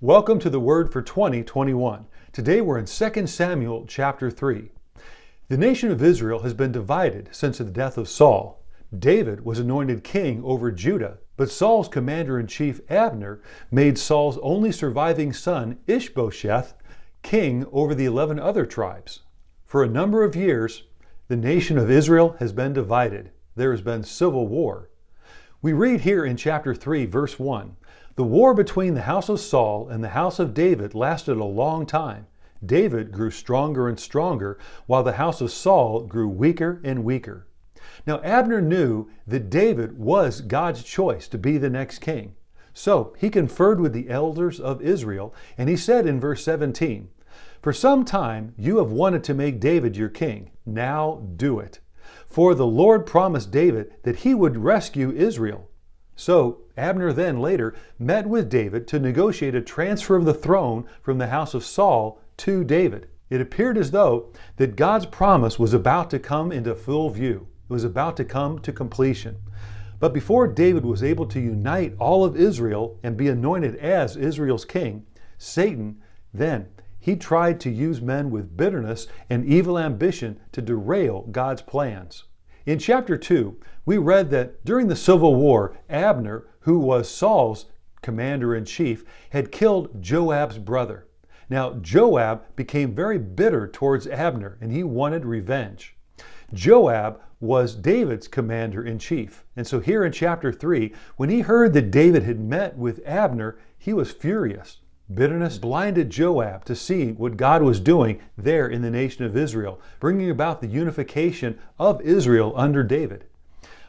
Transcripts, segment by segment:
Welcome to the Word for 2021. Today we're in 2 Samuel chapter 3. The nation of Israel has been divided since the death of Saul. David was anointed king over Judah, but Saul's commander-in-chief Abner made Saul's only surviving son Ishbosheth king over the 11 other tribes. For a number of years, the nation of Israel has been divided. There has been civil war. We read here in chapter 3, verse 1, "The war between the house of Saul and the house of David lasted a long time. David grew stronger and stronger, while the house of Saul grew weaker and weaker." Now Abner knew that David was God's choice to be the next king. So he conferred with the elders of Israel, and he said in verse 17, "For some time you have wanted to make David your king. Now do it. For the Lord promised David that he would rescue Israel." So Abner then later met with David to negotiate a transfer of the throne from the house of Saul to David. It appeared as though that God's promise was about to come into full view. It was about to come to completion. But before David was able to unite all of Israel and be anointed as Israel's king, Satan then he tried to use men with bitterness and evil ambition to derail God's plans. In chapter 2, we read that during the civil war, Abner, who was Saul's commander-in-chief, had killed Joab's brother. Now, Joab became very bitter towards Abner, and he wanted revenge. Joab was David's commander-in-chief. And so here in chapter 3, when he heard that David had met with Abner, he was furious. Bitterness blinded Joab to see what God was doing there in the nation of Israel, bringing about the unification of Israel under David.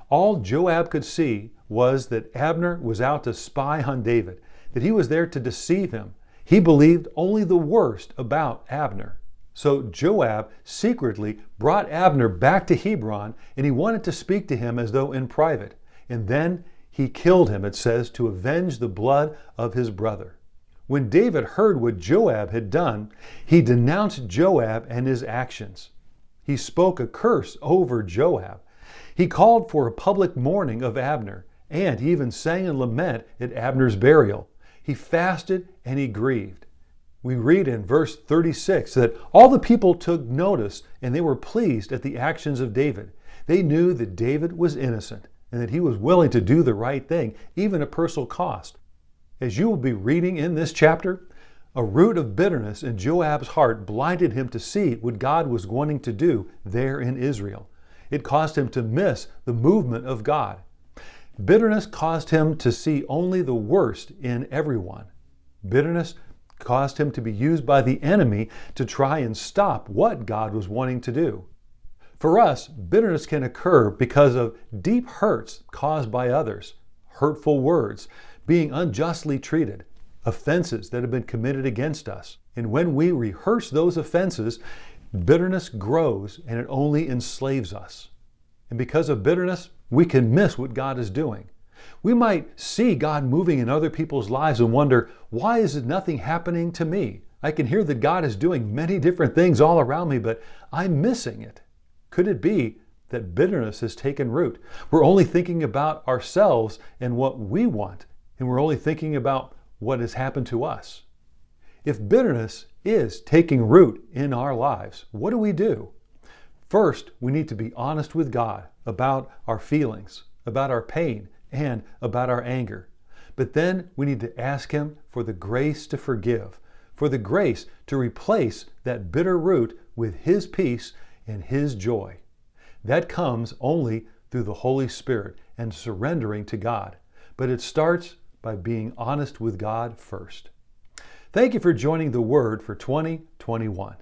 All Joab could see was that Abner was out to spy on David, that he was there to deceive him. He believed only the worst about Abner. So Joab secretly brought Abner back to Hebron, and he wanted to speak to him as though in private. And then he killed him, it says, to avenge the blood of his brother. When David heard what Joab had done, he denounced Joab and his actions. He spoke a curse over Joab. He called for a public mourning of Abner, and he even sang a lament at Abner's burial. He fasted and he grieved. We read in verse 36 that all the people took notice and they were pleased at the actions of David. They knew that David was innocent and that he was willing to do the right thing, even at personal cost. As you will be reading in this chapter, a root of bitterness in Joab's heart blinded him to see what God was wanting to do there in Israel. It caused him to miss the movement of God. Bitterness caused him to see only the worst in everyone. Bitterness caused him to be used by the enemy to try and stop what God was wanting to do. For us, bitterness can occur because of deep hurts caused by others, hurtful words, being unjustly treated, offenses that have been committed against us. And when we rehearse those offenses, bitterness grows and it only enslaves us. And because of bitterness, we can miss what God is doing. We might see God moving in other people's lives and wonder, why is nothing happening to me? I can hear that God is doing many different things all around me, but I'm missing it. Could it be that bitterness has taken root? We're only thinking about ourselves and what we want, and we're only thinking about what has happened to us. If bitterness is taking root in our lives, what do? First, we need to be honest with God about our feelings, about our pain, and about our anger. But then we need to ask Him for the grace to forgive, for the grace to replace that bitter root with His peace and His joy. That comes only through the Holy Spirit and surrendering to God. But it starts by being honest with God first. Thank you for joining the Word for 2021.